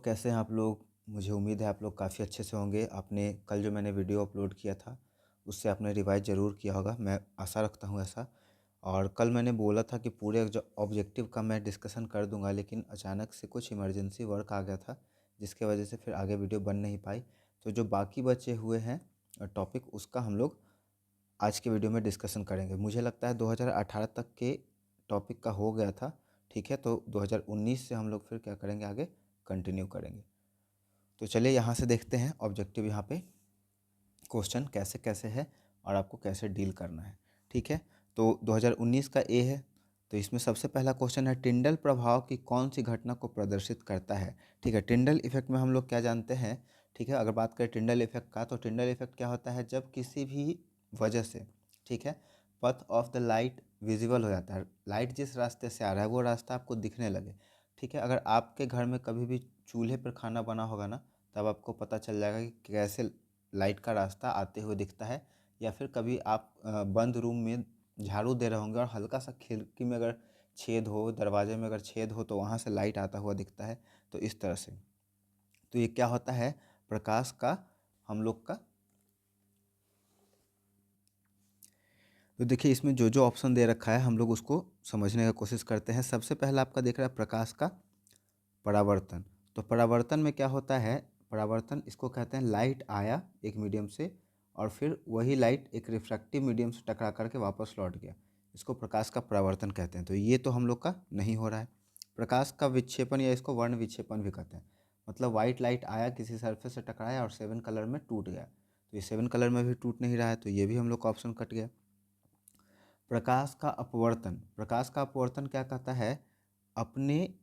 कैसे हैं आप लोग? मुझे उम्मीद है आप लोग काफ़ी अच्छे से होंगे। आपने कल जो मैंने वीडियो अपलोड किया था, उससे आपने रिवाइज़ ज़रूर किया होगा, मैं आशा रखता हूँ ऐसा। और कल मैंने बोला था कि पूरे जो ऑब्जेक्टिव का मैं डिस्कशन कर दूँगा, लेकिन अचानक से कुछ इमरजेंसी वर्क आ गया था, जिसके वजह से फिर आगे वीडियो बन नहीं पाई। तो जो बाकी बचे हुए हैं टॉपिक, उसका हम लोग आज के वीडियो में डिस्कशन करेंगे। मुझे लगता है 2018 तक के टॉपिक का हो गया था, ठीक है? तो 2019 से हम लोग फिर क्या करेंगे, आगे कंटिन्यू करेंगे। तो चलिए यहाँ से देखते हैं ऑब्जेक्टिव यहाँ पे क्वेश्चन कैसे कैसे है और आपको कैसे डील करना है, ठीक है? तो 2019 का ए है। तो इसमें सबसे पहला क्वेश्चन है, टिंडल प्रभाव की कौन सी घटना को प्रदर्शित करता है? ठीक है, टिंडल इफेक्ट में हम लोग क्या जानते हैं, ठीक है? अगर बात करें टिंडल इफेक्ट का, तो टिंडल इफेक्ट क्या होता है, जब किसी भी वजह से, ठीक है, path of the light visible हो जाता है। लाइट जिस रास्ते से आ रहा है वो रास्ता आपको दिखने लगे, ठीक है? अगर आपके घर में कभी भी चूल्हे पर खाना बना होगा ना, तब आपको पता चल जाएगा कि कैसे लाइट का रास्ता आते हुए दिखता है। या फिर कभी आप बंद रूम में झाड़ू दे रहे होंगे और हल्का सा खिड़की में अगर छेद हो, दरवाजे में अगर छेद हो, तो वहाँ से लाइट आता हुआ दिखता है। तो इस तरह से, तो ये क्या होता है, प्रकाश का हम लोग का। तो देखिए इसमें जो जो ऑप्शन दे रखा है हम लोग उसको समझने का कोशिश करते हैं। सबसे पहला आपका दिख रहा है प्रकाश का परावर्तन। तो परावर्तन में क्या होता है, परावर्तन इसको कहते हैं लाइट आया एक मीडियम से और फिर वही लाइट एक रिफ्रैक्टिव मीडियम से टकरा करके वापस लौट गया, इसको प्रकाश का परावर्तन कहते हैं। तो ये तो हम लोग का नहीं हो रहा है। प्रकाश का विक्षेपण या इसको वर्ण विक्षेपण भी कहते हैं, मतलब वाइट लाइट आया किसी सरफेस से टकराया और 7 कलर में टूट गया। तो ये 7 कलर में भी टूट नहीं रहा है, तो ये भी हम लोग का ऑप्शन कट गया। प्रकाश का अपवर्तन, प्रकाश का अपवर्तन क्या कहता है, अपने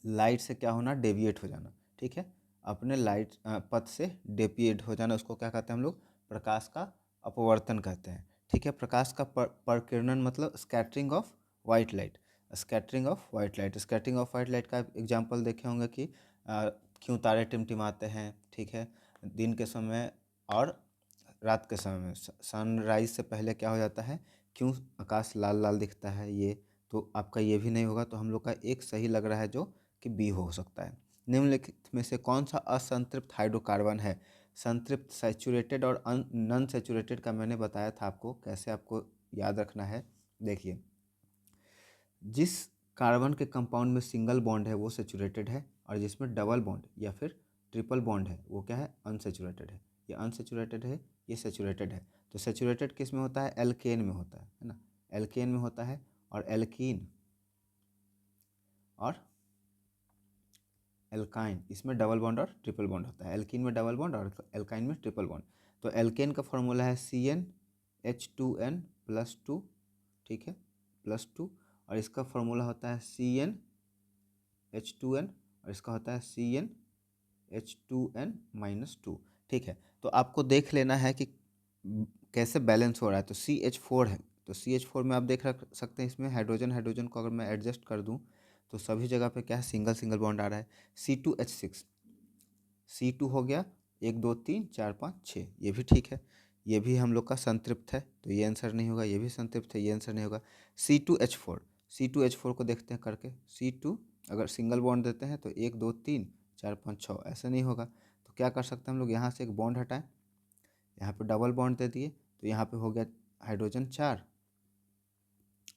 लाइट से क्या होना, डेविएट हो जाना, ठीक है? अपने लाइट पथ से डेविएट हो जाना, उसको क्या कहते हैं हम लोग, प्रकाश का अपवर्तन कहते हैं, ठीक है? प्रकाश का परकिरणन मतलब scattering of white light. Scattering of white light, scattering of white light का एग्जांपल देखे होंगे कि क्यों तारे टिमटिमाते हैं, ठीक है, दिन के समय और रात के समय में। सनराइज से पहले क्या हो जाता है, क्यों आकाश लाल लाल दिखता है, ये तो आपका ये भी नहीं होगा। तो हम लोग का एक सही लग रहा है जो कि बी हो सकता है। निम्नलिखित में से कौन सा असंतृप्त हाइड्रोकार्बन है? संतृप्त, सैचुरेटेड और नॉन सैचुरेटेड का मैंने बताया था आपको, कैसे आपको याद रखना है। देखिए, जिस कार्बन के कंपाउंड में सिंगल बॉन्ड है वो सैचुरेटेड है, और जिसमें डबल बॉन्ड या फिर ट्रिपल बॉन्ड है वो क्या है, अनसैचुरेटेड है। ये अनसैचुरेटेड है, ये सैचुरेटेड है। तो सैचुरेटेड किस में होता है, एल्केन में होता है ना, एल्केन में होता है। और एल्कीन और एल्काइन, इसमें डबल बॉन्ड और ट्रिपल बॉन्ड होता है। एल्कीन में डबल बॉन्ड और एल्काइन में ट्रिपल बॉन्ड। तो एल्केन का फॉर्मूला है CnH2n+2, ठीक है, +2। और इसका फॉर्मूला होता है CnH2n, और इसका होता है CnH2n-2, ठीक है? तो आपको देख लेना है कि कैसे बैलेंस हो रहा है। तो CH4 है, तो CH4 में आप देख सकते हैं, इसमें हाइड्रोजन हाइड्रोजन को अगर मैं एडजस्ट कर दूं, तो सभी जगह पे क्या है, सिंगल सिंगल बॉन्ड आ रहा है। C2H6, C2 हो गया, 1 2 3 4 5 6, ये भी ठीक है। ये भी हम लोग का संतृप्त है, तो ये आंसर नहीं होगा। ये भी संतृप्त है, ये आंसर नहीं होगा। C2H4, C2H4 को देखते हैं करके। C2 अगर सिंगल बॉन्ड देते हैं तो 1 2 3 4 5 6, ऐसे नहीं होगा। तो क्या कर सकते हैं हम लोग, यहाँ से एक बॉन्ड हटाएं, यहाँ पे डबल बॉन्ड दे दिए, तो यहाँ पे हो गया हाइड्रोजन 4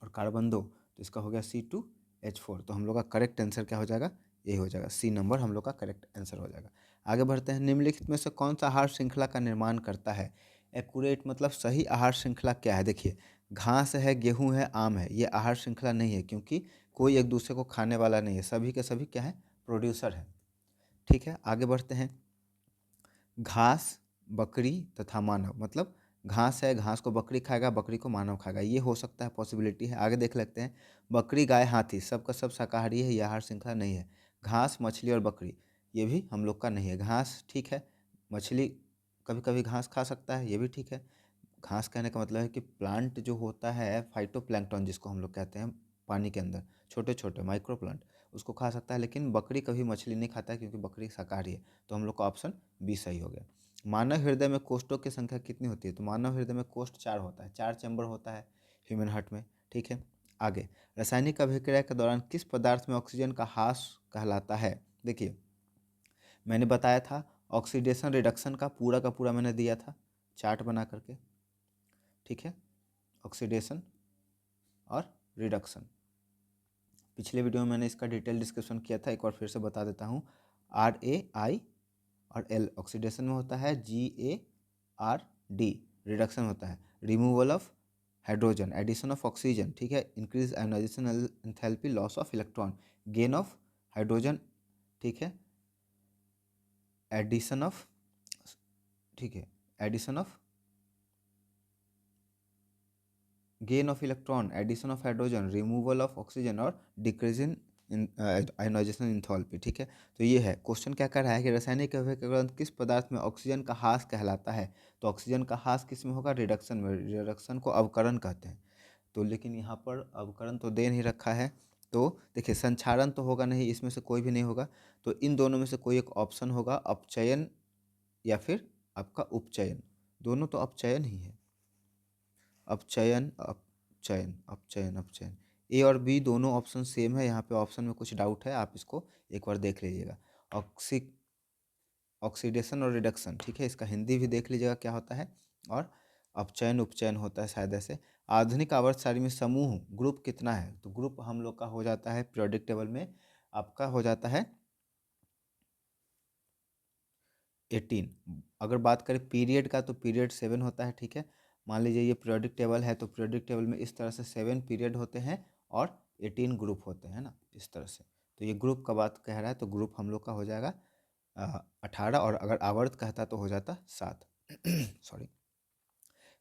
और कार्बन 2, तो इसका हो गया C2H4। तो हम लोग का करेक्ट आंसर क्या हो जाएगा, ये हो जाएगा, सी नंबर हम लोग का करेक्ट आंसर हो जाएगा। आगे बढ़ते हैं। निम्नलिखित में से कौन सा आहार श्रृंखला का निर्माण करता है? एक्यूरेट मतलब सही आहार श्रृंखला क्या है? देखिए, घास है, गेहूं है, आम है, ये आहार श्रृंखला नहीं है, क्योंकि कोई एक दूसरे को खाने वाला नहीं है, सभी के सभी क्या है, प्रोड्यूसर है, ठीक है? आगे बढ़ते हैं। घास, बकरी तथा मानव, मतलब घास है, घास को बकरी खाएगा, बकरी को मानव खाएगा, ये हो सकता है, पॉसिबिलिटी है। आगे देख लेते हैं। बकरी, गाय, हाथी, सबका सब शाकाहारी है, यह आहार श्रृंखला नहीं है। घास, मछली और बकरी, ये भी हम लोग का नहीं है। घास ठीक है, मछली कभी कभी घास खा सकता है, ये भी ठीक है। घास कहने का मतलब है कि प्लांट जो होता है, फाइटोप्लैंक्टन जिसको हम लोग कहते हैं, पानी के अंदर छोटे छोटे माइक्रो प्लांट, उसको खा सकता है। लेकिन बकरी कभी मछली नहीं खाता है, क्योंकि बकरी शाकाहारी है। तो हम लोग का ऑप्शन बी सही हो गया। मानव हृदय में कोष्ठों की संख्या कितनी होती है? तो मानव हृदय में कोष्ठ 4 होता है, 4 चैम्बर होता है ह्यूमन हार्ट में, ठीक है? आगे, रासायनिक अभिक्रिया के दौरान किस पदार्थ में ऑक्सीजन का ह्रास कहलाता है? देखिए मैंने बताया था ऑक्सीडेशन रिडक्शन का पूरा मैंने दिया था चार्ट बना करके, ठीक है, ऑक्सीडेशन और रिडक्शन। पिछले वीडियो में मैंने इसका डिटेल डिस्क्रिप्शन किया था, एक बार फिर से बता देता हूँ। RAI और L ऑक्सीडेशन में होता है, GARD रिडक्शन होता है, removal of hydrogen, addition of oxygen, ठीक है, increase ionisation enthalpy, loss of electron, gain of hydrogen, ठीक है, एडिशन ऑफ, ठीक है, addition of, gain of electron, addition of hydrogen, removal of oxygen और डिक्रीज इन आयोनाइजेशन इंथैल्पी, ठीक है। तो ये है क्वेश्चन, क्या कर रहा है कि रासायनिक अभिक्रिया किस पदार्थ में ऑक्सीजन का ह्रास कहलाता है। तो ऑक्सीजन का ह्रास किस में होगा, रिडक्शन में, रिडक्शन को अवकरण कहते हैं। तो लेकिन यहाँ पर अवकरण तो दे नहीं रखा है, तो देखिए संक्षारण तो होगा नहीं, इसमें से कोई भी नहीं होगा, तो इन दोनों में से कोई एक ऑप्शन होगा, अपचयन या फिर आपका उपचयन, दोनों तो अपचयन ही है, अपचयन अपचयन अपचयन अपचयन, ए और बी दोनों ऑप्शन सेम है। यहाँ पे ऑप्शन में कुछ डाउट है, आप इसको एक बार देख लीजिएगा। ऑक्सीडेशन और रिडक्शन, ठीक है, इसका हिंदी भी देख लीजिएगा क्या होता है, और अपचयन उपचयन होता है शायद ऐसे। आधुनिक आवर्त सारणी में समूह ग्रुप कितना है, तो ग्रुप हम लोग का हो जाता है पीरियोडिक टेबल में आपका हो जाता है 18। अगर बात करें पीरियड का तो पीरियड 7 होता है, ठीक है। मान लीजिए ये पीरियोडिक टेबल है, तो पीरियोडिक टेबल में इस तरह से 7 पीरियड होते हैं और 18 ग्रुप होते हैं ना, इस तरह से। तो ये ग्रुप का बात कह रहा है, तो ग्रुप हम लोग का हो जाएगा 18, और अगर आवर्त कहता तो हो जाता 7। सॉरी।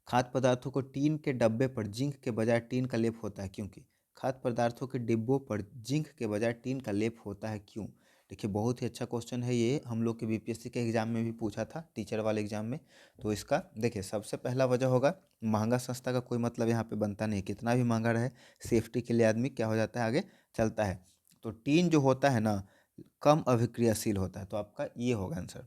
खाद्य पदार्थों को टीन के डब्बे पर जिंक के बजाय टीन का लेप होता है, क्योंकि खाद्य पदार्थों के डिब्बों पर जिंक के बजाय टीन का लेप होता है, क्यों। देखिए बहुत ही अच्छा क्वेश्चन है ये, हम लोग के बीपीएससी के एग्जाम में भी पूछा था, टीचर वाले एग्जाम में। तो इसका देखिए सबसे पहला वजह होगा महंगा सस्ता का कोई मतलब यहाँ पे बनता नहीं, कितना भी महंगा रहे सेफ्टी के लिए आदमी क्या हो जाता है, आगे चलता है। तो टीन जो होता है ना कम अभिक्रियाशील होता है, तो आपका ये होगा आंसर।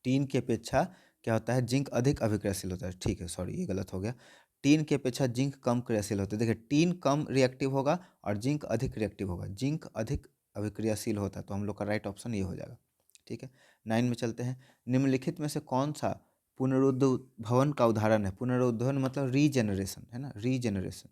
टीन की अपेक्षा क्या होता है, जिंक अधिक अभिक्रियाशील होता है, ठीक है, सॉरी ये गलत हो गया। टीन की अपेक्षा जिंक कम क्रियाशील होता है, देखिए टीन कम रिएक्टिव होगा और जिंक अधिक रिएक्टिव होगा, जिंक अधिक अभिक्रियाशील होता है, तो हम लोग का राइट ऑप्शन ये हो जाएगा, ठीक है। 9 में चलते हैं। निम्नलिखित में से कौन सा पुनरुद्भवन का उदाहरण है, पुनरुद्भवन मतलब रीजेनरेशन है ना, रीजेनरेशन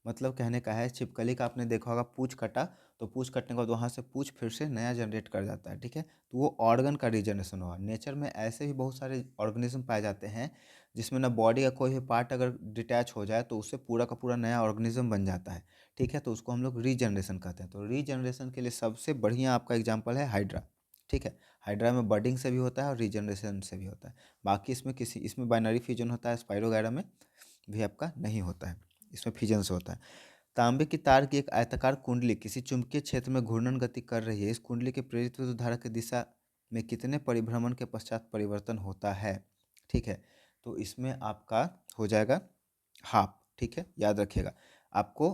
मतलब कहने का है, छिपकली का आपने देखा होगा पूंछ कटा, तो पूंछ कटने के बाद वहाँ से पूंछ फिर से नया जनरेट कर जाता है, ठीक है। तो वो ऑर्गन का रीजनरेशन हुआ। नेचर में ऐसे भी बहुत सारे ऑर्गेनिज्म पाए जाते हैं जिसमें ना बॉडी का कोई भी पार्ट अगर डिटैच हो जाए तो उससे पूरा का पूरा नया ऑर्गेनिज्म बन जाता है, ठीक है। तो उसको हम लोग रीजनरेशन कहते हैं। तो रीजनरेशन के लिए सबसे बढ़िया आपका एग्जाम्पल है हाइड्रा, ठीक है। हाइड्रा में बडिंग से भी होता है और रीजनरेशन से भी होता है। बाकी इसमें बाइनरी फ्यूजन होता है, स्पाइरोगैरा में भी आपका नहीं होता है, इसमें फिजन से होता है। तांबे की तार की एक आयताकार कुंडली किसी चुंबकीय क्षेत्र में घूर्णन गति कर रही है, इस कुंडली के प्रेरित विद्युत धारा की दिशा में कितने परिभ्रमण के पश्चात परिवर्तन होता है, ठीक है। तो इसमें आपका हो जाएगा हाफ, ठीक है, याद रखिएगा। आपको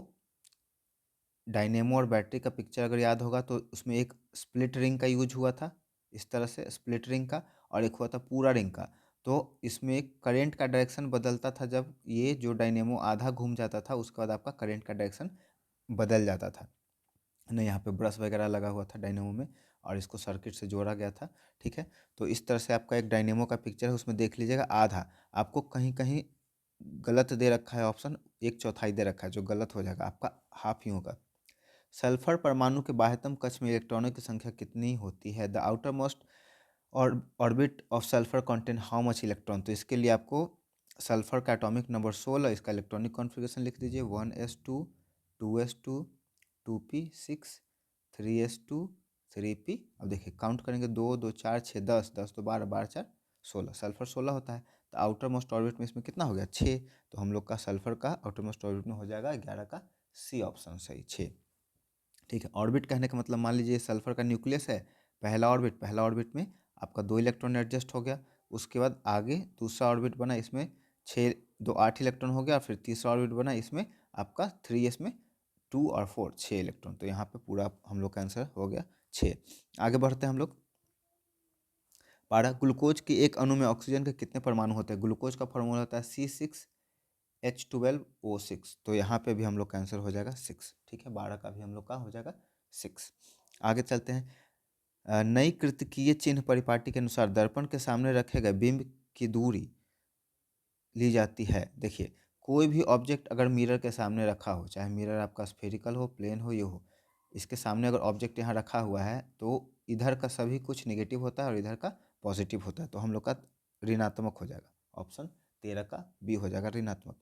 डायनेमो और बैटरी का पिक्चर अगर याद होगा तो उसमें एक स्प्लिट रिंग का यूज हुआ था, इस तरह से स्प्लिट रिंग का, और एक हुआ था पूरा रिंग का। तो इसमें एक करंट का डायरेक्शन बदलता था, जब ये जो डायनेमो आधा घूम जाता था उसके बाद आपका करंट का डायरेक्शन बदल जाता था ना। यहाँ पे ब्रश वगैरह लगा हुआ था डायनेमो में और इसको सर्किट से जोड़ा गया था, ठीक है। तो इस तरह से आपका एक डायनेमो का पिक्चर है, उसमें देख लीजिएगा आधा आपको कहीं कहीं गलत दे रखा है ऑप्शन, एक चौथाई दे रखा है जो गलत हो जाएगा, आपका हाफ ही होगा। सल्फर परमाणु के बाह्यतम कक्ष में इलेक्ट्रॉनों की संख्या कितनी होती है, द आउटर मोस्ट और orbit of sulphur contain how much electron. तो इसके लिए आपको सल्फर का एटॉमिक नंबर 16, इसका इलेक्ट्रॉनिक कॉन्फ़िगरेशन लिख दीजिए 1s2 2s2 2p6 3s2 3p। अब देखिए काउंट करेंगे 2 2 4 6 10 10 तो 12 12 4 16, सल्फर 16 होता है। तो आउटर मोस्ट ऑर्बिट में इसमें कितना हो गया 6, तो हम लोग का सल्फर का आउटर मोस्ट ऑर्बिट में हो जाएगा 11 का सी ऑप्शन सही 6, ठीक है। ऑर्बिट कहने का मतलब मान लीजिए सल्फर का न्यूक्लियस है, पहला ऑर्बिट में आपका 2 इलेक्ट्रॉन एडजस्ट हो गया, उसके बाद आगे दूसरा ऑर्बिट बना, इसमें 6 2 8 इलेक्ट्रॉन हो गया, फिर तीसरा ऑर्बिट बना, इसमें आपका 3s में 2 और 4 6 इलेक्ट्रॉन। तो यहाँ पे पूरा हम लोग का आंसर हो गया 6। आगे बढ़ते हैं हम लोग। 12 ग्लूकोज की एक अणु में ऑक्सीजन के कितने परमाणु होते हैं, ग्लूकोज का फॉर्मूला होता है C6 H12O6, तो यहाँ पे भी हम लोग का आंसर हो जाएगा 6। ठीक है, 12 का भी हम लोग का हो जाएगा 6। आगे चलते हैं। नई कृतिकीय चिन्ह परिपाटी के अनुसार दर्पण के सामने रखे गए बिंब की दूरी ली जाती है। देखिए, कोई भी ऑब्जेक्ट अगर मिरर के सामने रखा हो, चाहे मिरर आपका स्फेरिकल हो, प्लेन हो, ये हो, इसके सामने अगर ऑब्जेक्ट यहाँ रखा हुआ है तो इधर का सभी कुछ नेगेटिव होता है और इधर का पॉजिटिव होता है, तो हम लोग का ऋणात्मक हो जाएगा। ऑप्शन 13 का बी हो जाएगा ऋणात्मक।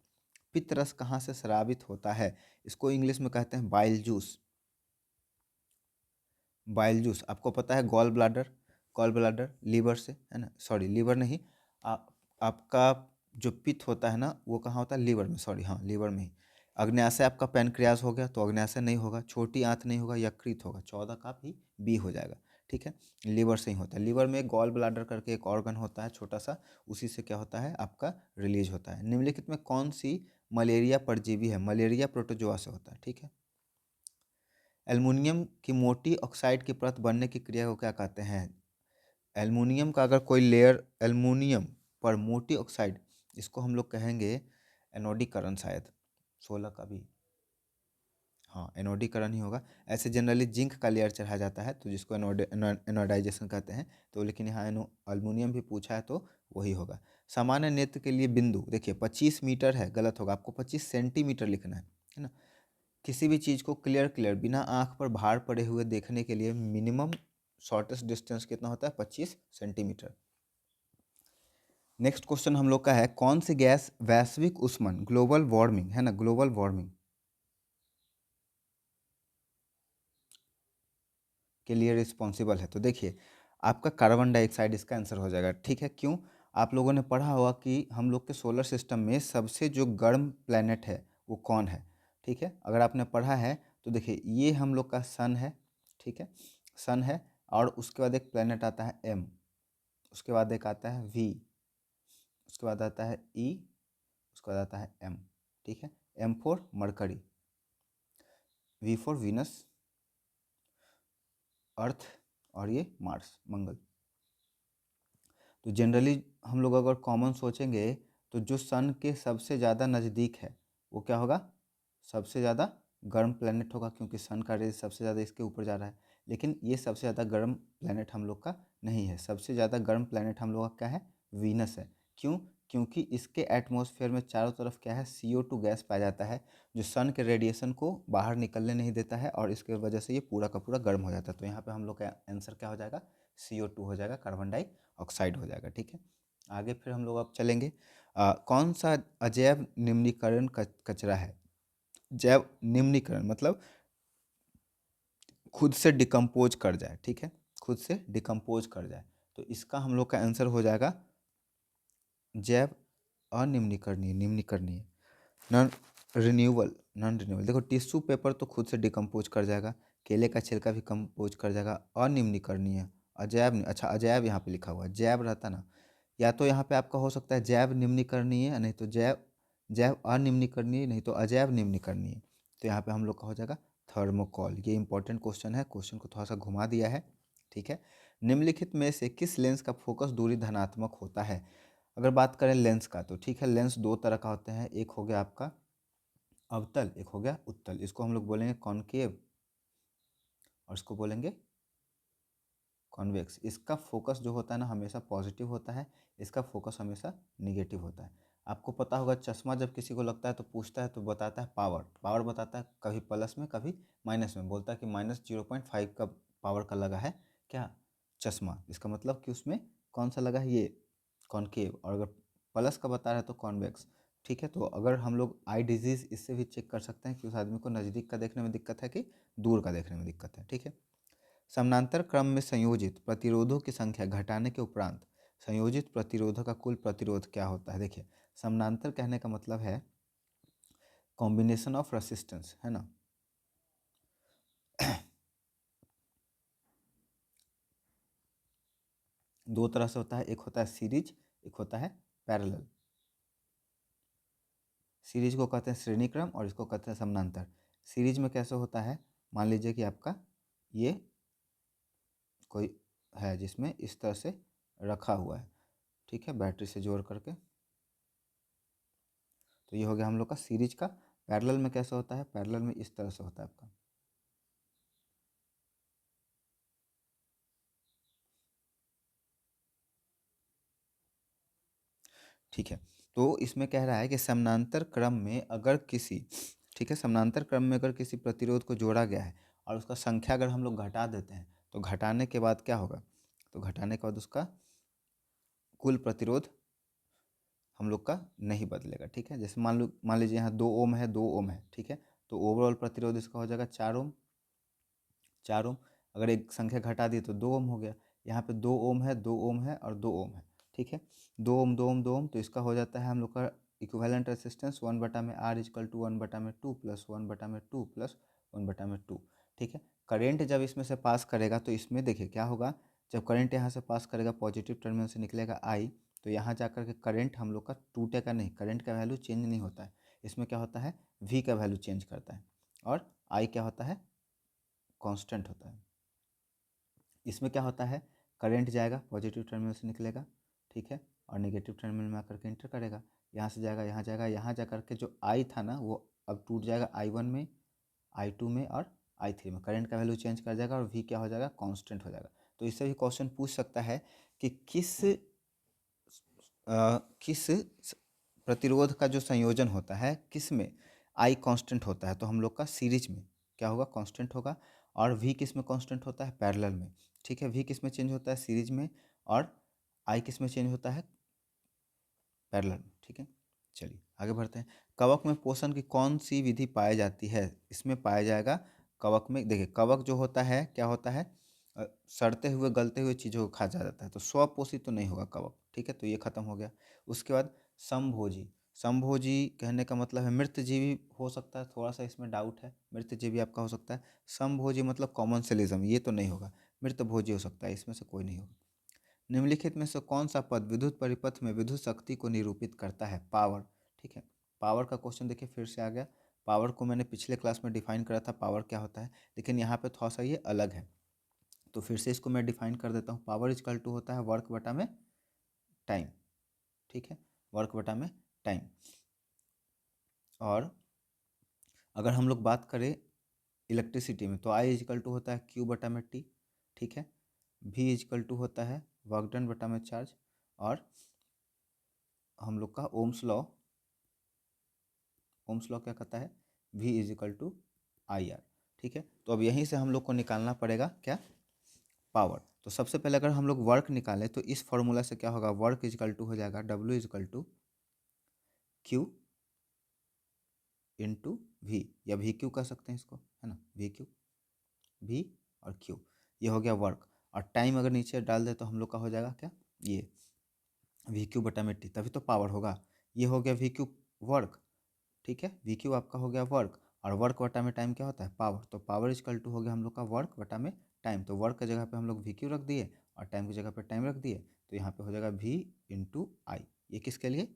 पित्त रस कहाँ से स्रावित होता है? इसको इंग्लिश में कहते हैं बाइल जूस। बाइल जूस आपको पता है, गॉल ब्लाडर लीवर से, है ना, सॉरी लीवर नहीं, आ, आपका जो पित्त होता है ना वो कहाँ होता है? लीवर में, सॉरी, हाँ लीवर में ही। अग्न्याशय आपका पैनक्रियास हो गया, तो अग्न्याशय नहीं होगा, छोटी आंत नहीं होगा, यकृत होगा, 14 का भी बी हो जाएगा। ठीक है, लीवर से ही होता है। लीवर में गॉल ब्लाडर करके एक ऑर्गन होता है छोटा सा, उसी से क्या होता है आपका रिलीज होता है। निम्नलिखित में कौन सी मलेरिया परजीवी है? मलेरिया प्रोटोजोआ से होता है। ठीक है, एल्युमिनियम की मोटी ऑक्साइड की परत बनने की क्रिया को क्या कहते हैं? एल्युमिनियम का अगर कोई लेयर, एल्युमिनियम पर मोटी ऑक्साइड, इसको हम लोग कहेंगे एनोडीकरण शायद। 16 का भी, हाँ एनोडीकरण ही होगा। ऐसे जनरली जिंक का लेयर चढ़ाया जाता है तो जिसको एनोडाइजेशन कहते हैं, तो लेकिन यहाँ एल्युमिनियम भी पूछा है तो वही होगा। सामान्य नेत्र के लिए बिंदु, देखिए 25 मीटर है, गलत होगा, आपको 25 सेंटीमीटर लिखना है ना। किसी भी चीज़ को क्लियर बिना आंख पर भार पड़े हुए देखने के लिए मिनिमम शॉर्टेस्ट डिस्टेंस कितना होता है? 25 सेंटीमीटर। नेक्स्ट क्वेश्चन हम लोग का है, कौन सी गैस वैश्विक ऊष्मन, ग्लोबल वार्मिंग, है ना, ग्लोबल वार्मिंग के लिए रिस्पॉन्सिबल है? तो देखिए, आपका कार्बन डाइऑक्साइड इसका आंसर हो जाएगा। ठीक है, क्यों? आप लोगों ने पढ़ा होगा कि हम लोग के सोलर सिस्टम में सबसे जो गर्म प्लेनेट है वो कौन है? ठीक है, अगर आपने पढ़ा है तो देखिए, ये हम लोग का सन है। ठीक है, सन है, और उसके बाद एक प्लेनेट आता है एम, उसके बाद एक आता है वी, उसके बाद आता है ई, उसके बाद आता है एम। ठीक है, M for Mercury, V for Venus, Earth, और ये मार्स, मंगल। तो जनरली हम लोग अगर कॉमन सोचेंगे तो जो सन के सबसे ज़्यादा नज़दीक है वो क्या होगा? सबसे ज़्यादा गर्म प्लेनेट होगा, क्योंकि सन का रेज सबसे ज़्यादा इसके ऊपर जा रहा है। लेकिन ये सबसे ज़्यादा गर्म प्लेनेट हम लोग का नहीं है। सबसे ज़्यादा गर्म प्लेनेट हम लोग का क्या है? वीनस है। क्यों? क्योंकि इसके एटमॉस्फेयर में चारों तरफ क्या है? CO2 गैस पाया जाता है, जो सन के रेडिएशन को बाहर निकलने नहीं देता है, और इसके वजह से ये पूरा का पूरा गर्म हो जाता है। तो यहाँ पे हम लोग का आंसर क्या हो जाएगा? CO2 हो जाएगा, कार्बन डाइऑक्साइड हो जाएगा। ठीक है, आगे फिर हम लोग अब चलेंगे। कौन सा अजैव निम्नीकरण कचरा है? जैव निम्नीकरण मतलब खुद से डिकम्पोज कर जाए। ठीक है, खुद से डिकम्पोज कर जाए, तो इसका हम लोग का आंसर हो जाएगा जैव अनिम्नीकरणीय, निम्नीकरणीय, नॉन नॉन रिन्यूएबल। देखो, टिश्यू पेपर तो खुद से डिकम्पोज कर जाएगा, केले का छिलका भी कंपोज कर जाएगा, अनिम्नीकरणीय, अजैव अच्छा अजैव यहाँ पे लिखा हुआ है, जैव रहता ना, या तो यहाँ पे आपका हो सकता है जैव निम्नीकरणीय, नहीं तो जैव जैव अनिम्नीकरणीय, नहीं तो अजैव निम्नीकरणीय। तो यहाँ पे हम लोग का हो जाएगा थर्मोकॉल। ये इंपॉर्टेंट क्वेश्चन है, क्वेश्चन को थोड़ा सा घुमा दिया है। ठीक है, निम्नलिखित में से किस लेंस का फोकस दूरी धनात्मक होता है? अगर बात करें लेंस का, तो ठीक है, लेंस दो तरह का होते हैं, एक हो गया आपका अवतल, एक हो गया उत्तल। इसको हम लोग बोलेंगे कॉनकेव और इसको बोलेंगे कॉन्वेक्स। इसका फोकस जो होता है ना हमेशा पॉजिटिव होता है, इसका फोकस हमेशा निगेटिव होता है। आपको पता होगा, चश्मा जब किसी को लगता है तो पूछता है तो बताता है पावर, पावर बताता है कभी प्लस में कभी माइनस में, बोलता है कि -0.5 का पावर का लगा है क्या? चश्मा। इसका मतलब कि उसमें कौन सा लगा है? ये कॉनकेव। और अगर प्लस का बता रहा है तो कॉन्वेक्स। ठीक है, तो अगर हम लोग आई डिजीज़ इससे भी चेक कर सकते हैं कि उस आदमी को नज़दीक का देखने में दिक्कत है कि दूर का देखने में दिक्कत है। ठीक है, समानांतर क्रम में संयोजित प्रतिरोधों की संख्या घटाने के उपरांत संयोजित प्रतिरोधों का कुल प्रतिरोध क्या होता है? देखिए, समानांतर कहने का मतलब है कॉम्बिनेशन ऑफ रेसिस्टेंस, है ना। दो तरह से होता है, एक होता है सीरीज, एक होता है पैरेलल। सीरीज को कहते हैं श्रेणी क्रम और इसको कहते हैं समानांतर। सीरीज में कैसे होता है? मान लीजिए कि आपका ये कोई है जिसमें इस तरह से रखा हुआ है, ठीक है, बैटरी से जोड़ करके, तो ये हो गया हम लोग का सीरीज का। पैरेलल में कैसे होता है, पैरेलल में इस तरह से होता है आपका। ठीक है, तो इसमें कह रहा है कि समानांतर क्रम में अगर किसी, ठीक है, समानांतर क्रम में अगर किसी प्रतिरोध को जोड़ा गया है और उसका संख्या अगर हम लोग घटा देते हैं तो घटाने के बाद क्या होगा, तो घटाने के बाद उसका कुल प्रतिरोध हम लोग का नहीं बदलेगा। ठीक है, जैसे मान लीजिए यहाँ 2 ओम है, 2 ओम है, ठीक है, तो ओवरऑल प्रतिरोध इसका हो जाएगा 4 ओम। 4 ओम, अगर एक संख्या घटा दी तो 2 ओम हो गया। यहाँ पे 2 ओम है, 2 ओम है और 2 ओम है। ठीक है, 2 ओम 2 ओम 2 ओम, तो इसका हो जाता है हम लोग का equivalent resistance 1/R=1/2 plus 1/2 plus 1/2। ठीक है, करेंट जब इसमें से पास करेगा तो इसमें देखिए क्या होगा, जब करंट यहाँ से पास करेगा पॉजिटिव टर्मिनल से निकलेगा आई, तो यहाँ जा कर के करंट हम लोग का टूटेगा नहीं, करंट का वैल्यू चेंज नहीं होता है। इसमें क्या होता है, वी का वैल्यू चेंज करता है और आई क्या होता है, कांस्टेंट होता है। इसमें क्या होता है, करंट जाएगा पॉजिटिव टर्मिनल से निकलेगा, ठीक है, और नेगेटिव टर्मिनल में आकर के इंटर करेगा, यहाँ से जाएगा, यहाँ जाएगा, यहाँ जा कर के जो आई था ना वो अब टूट जाएगा I1 में, I2 में और I3 में। करंट का वैल्यू चेंज कर जाएगा और वी क्या हो जाएगा, कांस्टेंट हो जाएगा। तो इससे भी क्वेश्चन पूछ सकता है कि किस प्रतिरोध का जो संयोजन होता है किस में आई कांस्टेंट होता है, तो हम लोग का सीरीज में क्या होगा, कांस्टेंट होगा। और वी किस में कांस्टेंट होता है, पैरेलल में। ठीक है, वी किस में चेंज होता है, सीरीज में, और आई किस में चेंज होता है, पैरेलल में। ठीक है, चलिए आगे बढ़ते हैं। कवक में पोषण की कौन सी विधि पाई जाती है, इसमें पाया जाएगा कवक में, देखिए कवक जो होता है क्या होता है, सड़ते हुए गलते हुए चीज़ों को खा जाता है, तो स्वपोषित तो नहीं होगा कवक। ठीक है, तो ये खत्म हो गया। उसके बाद समभोजी, समभोजी कहने का मतलब है मृतजीवी हो सकता है, थोड़ा सा इसमें डाउट है, मृतजीवी आपका हो सकता है। समभोजी मतलब कॉमनसेलिज्म, ये तो नहीं होगा, मृतभोजी हो सकता है, इसमें से कोई नहीं होगा। निम्नलिखित में से कौन सा पद विद्युत परिपथ में विद्युत शक्ति को निरूपित करता है, पावर। ठीक है, पावर का क्वेश्चन देखिए फिर से आ गया। पावर को मैंने पिछले क्लास में डिफाइन करा था पावर क्या होता है, लेकिन यहाँ पे थोड़ा सा ये अलग है, तो फिर से इसको मैं डिफाइन कर देता हूँ। पावर इजकल टू होता है वर्क बटा में टाइम। ठीक है, वर्क बटा में टाइम। और अगर हम लोग बात करें इलेक्ट्रिसिटी में तो आई इजकल टू होता है क्यू बटा में टी। ठीक है, भी इजकल टू होता है वर्क डन बटा में चार्ज। और हम लोग का ओम्स लॉ, ओम्स लॉ क्या कहता है, V is equal to I R. ठीक है, तो अब यहीं से हम लोग को निकालना पड़ेगा क्या, पावर। तो सबसे पहले अगर हम लोग वर्क निकालें तो इस फॉर्मूला से क्या होगा, वर्क इज इक्वल टू हो जाएगा W is equal to Q into V, या वी क्यू कह सकते हैं इसको, है ना, वी क्यू, वी और क्यू, ये हो गया वर्क। और टाइम अगर नीचे डाल दे तो हम लोग का हो जाएगा क्या, ये वी क्यू बटा में टी, तभी तो पावर होगा। ये हो गया वी क्यू वर्क। ठीक है, वी क्यू आपका हो गया वर्क, और वर्क बटा में टाइम क्या होता है, पावर। तो पावर इजकल टू हो गया हम लोग का वर्क बटा में टाइम। तो वर्क की जगह पे हम लोग वी क्यू रख दिए और टाइम की जगह पे टाइम रख दिए, तो यहाँ पे हो जाएगा वी इंटू आई। ये किसके लिए,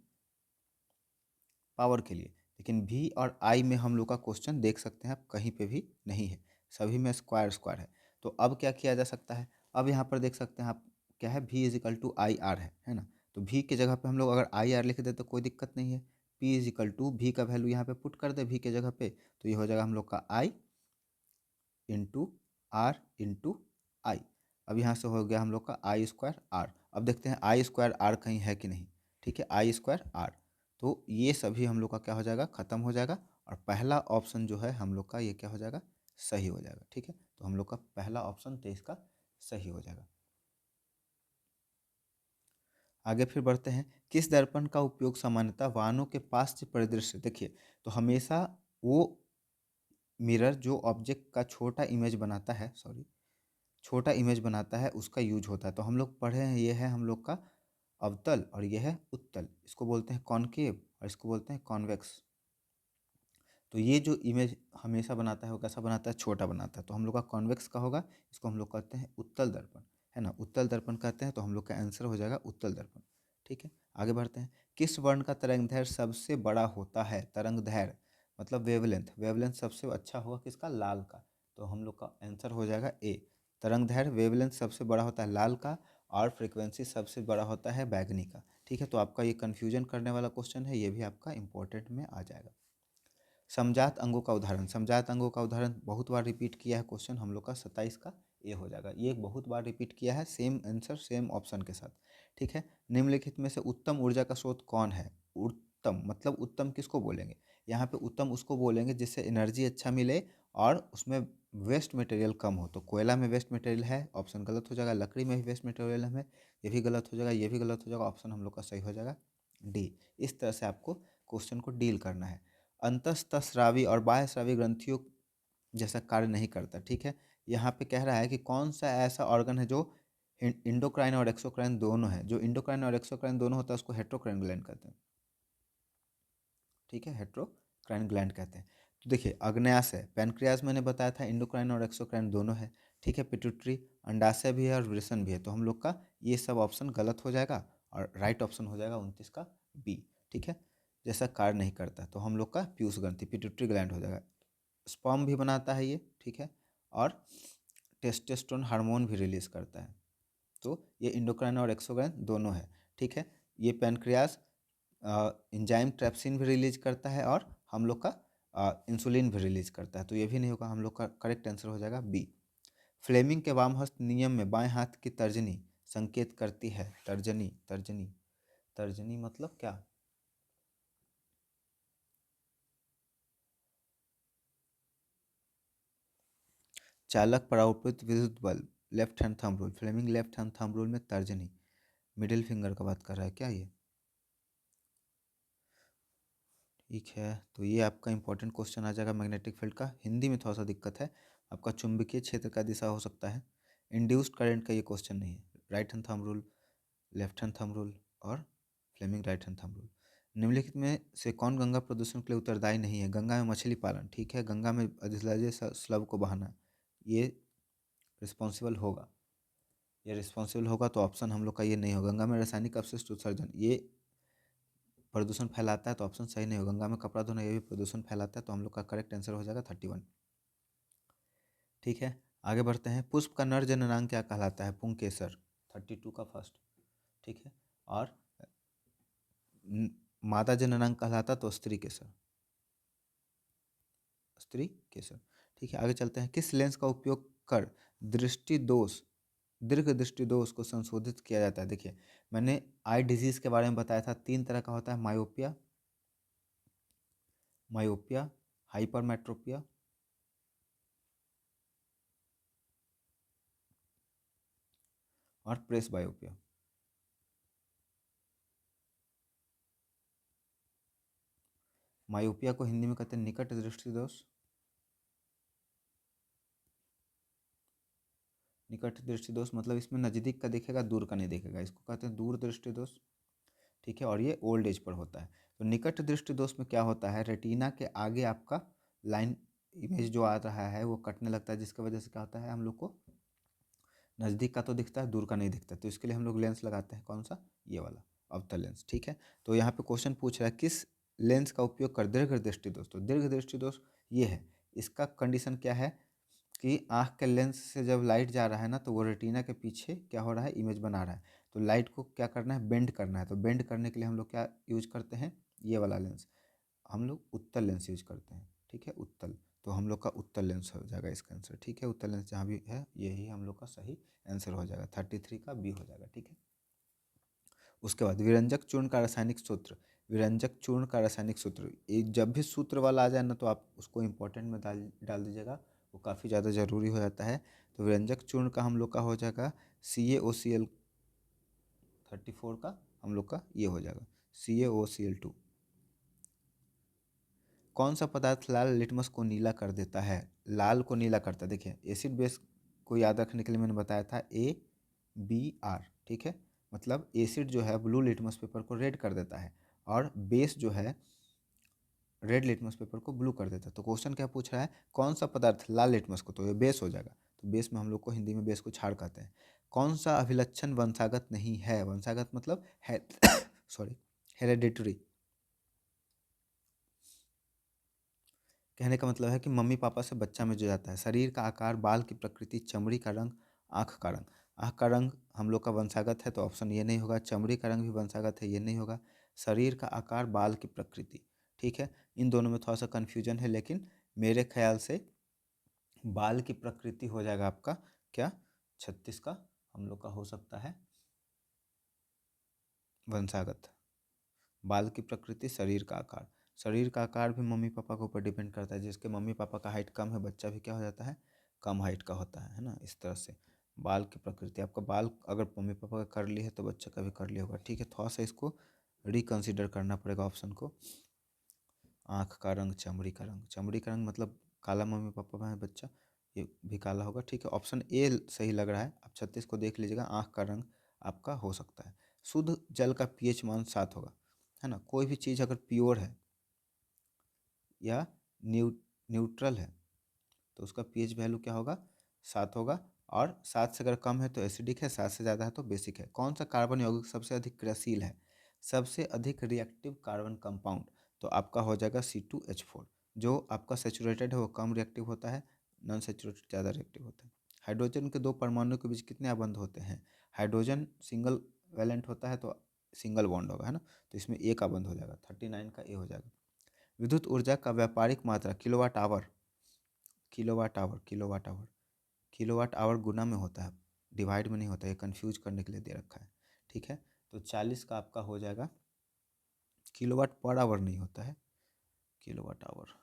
पावर के लिए। लेकिन वी और आई में हम लोग का क्वेश्चन देख सकते हैं आप कहीं पे भी नहीं है, सभी में स्क्वायर स्क्वायर है। तो अब क्या किया जा सकता है, अब यहाँ पर देख सकते हैं आप क्या है, V is equal to I R है ना। तो वी की जगह पे हम लोग अगर आई आर लिख दे तो कोई दिक्कत नहीं है। P is equal to V का वैल्यू यहाँ पे पुट कर दे वी के जगह पे, तो ये हो जाएगा हम लोग का आई इंटू आर इंटू आई। अब यहाँ से हो गया हम लोग का आई स्क्वायर आर। अब देखते हैं आई स्क्वायर आर कहीं है कि नहीं। ठीक है, आई स्क्वायर आर, तो ये सभी हम लोग का क्या हो जाएगा, खत्म हो जाएगा। और पहला ऑप्शन जो है हम लोग का ये क्या हो जाएगा, सही हो जाएगा। ठीक है, तो हम लोग का पहला ऑप्शन 23 का सही हो जाएगा। आगे फिर बढ़ते हैं। किस दर्पण का उपयोग सामान्यतः वाहनों के पास परिदृश्य, देखिए तो हमेशा वो मिरर जो ऑब्जेक्ट का छोटा इमेज बनाता है, सॉरी, छोटा इमेज बनाता है उसका यूज होता है। तो हम लोग पढ़े हैं, ये है हम लोग का अवतल और ये है उत्तल, इसको बोलते हैं कॉनकेव और इसको बोलते हैं कॉन्वेक्स। तो ये जो इमेज हमेशा बनाता है वो कैसा बनाता है, छोटा बनाता है, तो हम लोग का कॉन्वेक्स का होगा। इसको हम लोग कहते हैं उत्तल दर्पण, है ना, उत्तल दर्पण कहते हैं। तो हम लोग का आंसर हो जाएगा उत्तल दर्पण। ठीक है, आगे बढ़ते हैं। किस वर्ण का तरंग दैर्घ्य सबसे बड़ा होता है, तरंग दैर्घ्य मतलब वेवलेंथ, वेवलेंथ सबसे अच्छा होगा किसका, लाल का। तो हम लोग का आंसर हो जाएगा ए, तरंग दैर्घ्य वेवलेंथ सबसे बड़ा होता है लाल का। और फ्रीक्वेंसी सबसे बड़ा होता है बैगनी का। ठीक है, तो आपका ये कन्फ्यूजन करने वाला क्वेश्चन है, ये भी आपका इंपॉर्टेंट में आ जाएगा। समजात अंगों का उदाहरण, समजात अंगों का उदाहरण बहुत बार रिपीट किया है क्वेश्चन हम लोग का, 27 का ये हो जाएगा। ये बहुत बार रिपीट किया है, सेम आंसर सेम ऑप्शन के साथ। ठीक है, निम्नलिखित में से उत्तम ऊर्जा का स्रोत कौन है? उत्तम मतलब उत्तम किसको बोलेंगे? यहाँ पे उत्तम उसको बोलेंगे जिससे एनर्जी अच्छा मिले और उसमें वेस्ट मटेरियल कम हो। तो कोयला में वेस्ट मटेरियल है, ऑप्शन गलत हो जाएगा। लकड़ी में भी वेस्ट मटेरियल है, ये भी गलत हो जाएगा, ये भी गलत हो जाएगा, ऑप्शन हम लोग का सही हो जाएगा डी। इस तरह से आपको क्वेश्चन को डील करना है। अंतःस्रावी और बाह्यस्रावी ग्रंथियों जैसा कार्य नहीं करता। ठीक है, यहाँ पे कह रहा है कि कौन सा ऐसा ऑर्गन है जो इंडोक्राइन और एक्सोक्राइन दोनों है। जो इंडोक्राइन और एक्सोक्राइन दोनों होता है उसको हेट्रोक्राइन ग्लैंड कहते हैं। ठीक है, हेट्रोक्राइन ग्लैंड कहते हैं। तो देखिए, अग्न्याशय पैनक्रियाज मैंने बताया था इंडोक्राइन और एक्सोक्राइन दोनों है। ठीक है, पिट्यूटरी अंडाशय भी है और वृषण भी है। तो हम लोग का ये सब ऑप्शन गलत हो जाएगा और राइट ऑप्शन हो जाएगा 29 का बी। ठीक है, जैसा कार्य नहीं करता तो हम लोग का पीयूष ग्रंथि पिट्यूटरी ग्लैंड हो जाएगा। स्पर्म भी बनाता है ये। ठीक है, और टेस्टोस्टेरोन हार्मोन भी रिलीज करता है। तो ये इंडोक्राइन और एक्सोक्राइन दोनों है। ठीक है, ये पैनक्रियाज एंजाइम ट्रैप्सिन भी रिलीज करता है और हम लोग का इंसुलिन भी रिलीज करता है। तो ये भी नहीं होगा, हम लोग का करेक्ट आंसर हो जाएगा बी। फ्लेमिंग के वामहस्त नियम में बाएं हाथ की तर्जनी संकेत करती है। तर्जनी तर्जनी तर्जनी मतलब क्या? चालक पर आरोपित विद्युत बल, left hand thumb rule. Fleming left hand thumb rule में तर्जनी मिडिल फिंगर का बात कर रहा है क्या ये? ठीक है, तो ये आपका इंपॉर्टेंट क्वेश्चन आ जाएगा मैग्नेटिक फील्ड का। हिंदी में थोड़ा सा दिक्कत है, आपका चुंबकीय क्षेत्र का दिशा हो सकता है। इंड्यूस्ड करंट का ये क्वेश्चन नहीं है। Right hand thumb rule, left hand thumb rule और Fleming right hand thumb rule. निम्नलिखित में से कौन गंगा प्रदूषण के लिए उत्तरदायी नहीं है? गंगा में मछली पालन। ठीक है, गंगा में अधिसलजे स्लव को बहाना, ये रिस्पॉन्सिबल होगा। ये रिस्पॉन्सिबल होगा तो ऑप्शन हम लोग का ये नहीं होगा। गंगा में रासायनिक अपशिष्ट उत्सर्जन ये प्रदूषण फैलाता है, तो ऑप्शन सही नहीं होगा। गंगा में कपड़ा धोना ये भी प्रदूषण फैलाता है, तो हम लोग का करेक्ट आंसर हो जाएगा 31। ठीक है, आगे बढ़ते हैं। पुष्प का नर जननांग क्या कहलाता है? पुंकेसर, 32 का फर्स्ट। ठीक है, और मादा जननांग कहलाता तो स्त्री केसर, स्त्री केसर। ठीक है, आगे चलते हैं। किस लेंस का उपयोग कर दृष्टि दोष, दीर्घ दृष्टि दोष को संशोधित किया जाता है? देखिए, मैंने आई डिजीज के बारे में बताया था, 3 तरह का होता है, मायोपिया, मायोपिया, हाइपरमेट्रोपिया और प्रेस बायोपिया। मायोपिया को हिंदी में कहते हैं निकट दृष्टि दोष, निकट दृष्टि दोष मतलब इसमें नज़दीक का दिखेगा, दूर का नहीं दिखेगा, इसको कहते हैं दूर दृष्टि दोष। ठीक है, और ये ओल्ड एज पर होता है। तो निकट दृष्टि दोष में क्या होता है, रेटिना के आगे आपका लाइन इमेज जो आ रहा है वो कटने लगता है, जिसकी वजह से क्या होता है, हम लोग को नज़दीक का तो दिखता है, दूर का नहीं दिखता। तो इसके लिए हम लोग लेंस लगाते हैं, कौन सा, ये वाला अवतल लेंस। ठीक है, तो यहाँ पे क्वेश्चन पूछ रहा है किस लेंस का उपयोग कर दीर्घ दृष्टि दोष। तो दीर्घ दृष्टि दोष ये है, इसका कंडीशन क्या है कि आँख के लेंस से जब लाइट जा रहा है ना, तो वो रेटिना के पीछे क्या हो रहा है, इमेज बना रहा है। तो लाइट को क्या करना है, बेंड करना है। तो बेंड करने के लिए हम लोग क्या यूज करते हैं, ये वाला लेंस, हम लोग उत्तल लेंस यूज करते हैं। ठीक है, उत्तल, तो हम लोग का उत्तल लेंस हो जाएगा इसका आंसर। ठीक है, उत्तल लेंस जहाँ भी है यही हम लोग का सही आंसर हो जाएगा, 33 का बी हो जाएगा। ठीक है, उसके बाद विरंजक चूर्ण का रासायनिक सूत्र, विरंजक चूर्ण का रासायनिक सूत्र, ये जब भी सूत्र वाला आ जाए ना तो आप उसको इंपॉर्टेंट में डाल डाल दीजिएगा, वो काफ़ी ज़्यादा ज़रूरी हो जाता है। तो विरंजक चूर्ण का हम लोग का हो जाएगा CaOCl, 34 का हम लोग का ये हो जाएगा CaOCl2। कौन सा पदार्थ लाल लिटमस को नीला कर देता है? लाल को नीला करता है, देखिए एसिड बेस को याद रखने के लिए मैंने बताया था ABR। ठीक है, मतलब एसिड जो है ब्लू लिटमस पेपर को रेड कर देता है और बेस जो है रेड लिटमस पेपर को ब्लू कर देता है। तो क्वेश्चन क्या पूछ रहा है, कौन सा पदार्थ लाल लिटमस को, तो ये बेस हो जाएगा। तो बेस में हम लोग को हिंदी में बेस को क्षार कहते हैं। कौन सा अभिलक्षण वंशागत नहीं है? वंशागत मतलब है सॉरी, हेरेडिटरी। कहने का मतलब है कि मम्मी पापा से बच्चा में जो जाता है। शरीर का आकार, बाल की प्रकृति, चमड़ी का रंग, आँख का रंग। आँख का रंग हम लोग का वंशागत है तो ऑप्शन ये नहीं होगा। चमड़ी का रंग भी वंशागत है, ये नहीं होगा। शरीर का आकार, बाल की प्रकृति, ठीक है, इन दोनों में थोड़ा सा कन्फ्यूजन है, लेकिन मेरे ख्याल से बाल की प्रकृति हो जाएगा आपका क्या, 36 का हम लोग का हो सकता है वंशागत। बाल की प्रकृति, शरीर का आकार, शरीर का आकार भी मम्मी पापा के ऊपर डिपेंड करता है। जिसके मम्मी पापा का हाइट कम है, बच्चा भी क्या हो जाता है, कम हाइट का होता है ना, इस तरह से। बाल की प्रकृति, आपका बाल अगर मम्मी पापा का कर्ली है तो बच्चा का भी कर्ली होगा, ठीक है। थोड़ा सा इसको रिकंसिडर करना पड़ेगा ऑप्शन को। आँख का रंग, चमड़ी का रंग, चमड़ी का रंग मतलब काला मम्मी पापा का है बच्चा, ये भी काला होगा, ठीक है। ऑप्शन ए सही लग रहा है। आप 36 को देख लीजिएगा, आँख का रंग आपका हो सकता है। शुद्ध जल का पीएच मान 7 होगा, है ना। कोई भी चीज़ अगर प्योर है या न्यूट्रल है तो उसका पीएच वैल्यू क्या होगा, 7 होगा। और 7 से अगर कम है तो एसिडिक है, 7 से ज़्यादा है तो बेसिक है। कौन सा कार्बन यौगिक सबसे अधिक क्रियाशील है, सबसे अधिक रिएक्टिव कार्बन कंपाउंड, तो आपका हो जाएगा C2H4। जो आपका सेचुरेटेड है वो कम रिएक्टिव होता है, नॉन सेचुरेटेड ज़्यादा रिएक्टिव होता है। हाइड्रोजन के दो परमाणुओं के बीच कितने आबंध होते हैं, हाइड्रोजन सिंगल वैलेंट होता है तो सिंगल बॉन्ड होगा, है ना, तो इसमें एक आबंध हो जाएगा, 39 का ए हो जाएगा। विद्युत ऊर्जा का व्यापारिक मात्रा kilowatt hour, kilowatt hour, kilowatt hour, kilowatt hour गुना में होता है, डिवाइड में नहीं होता है, ये कन्फ्यूज करने के लिए दे रखा है, ठीक है। तो 40 का आपका हो जाएगा, किलोवाट पर आवर नहीं होता है, किलोवाट आवर,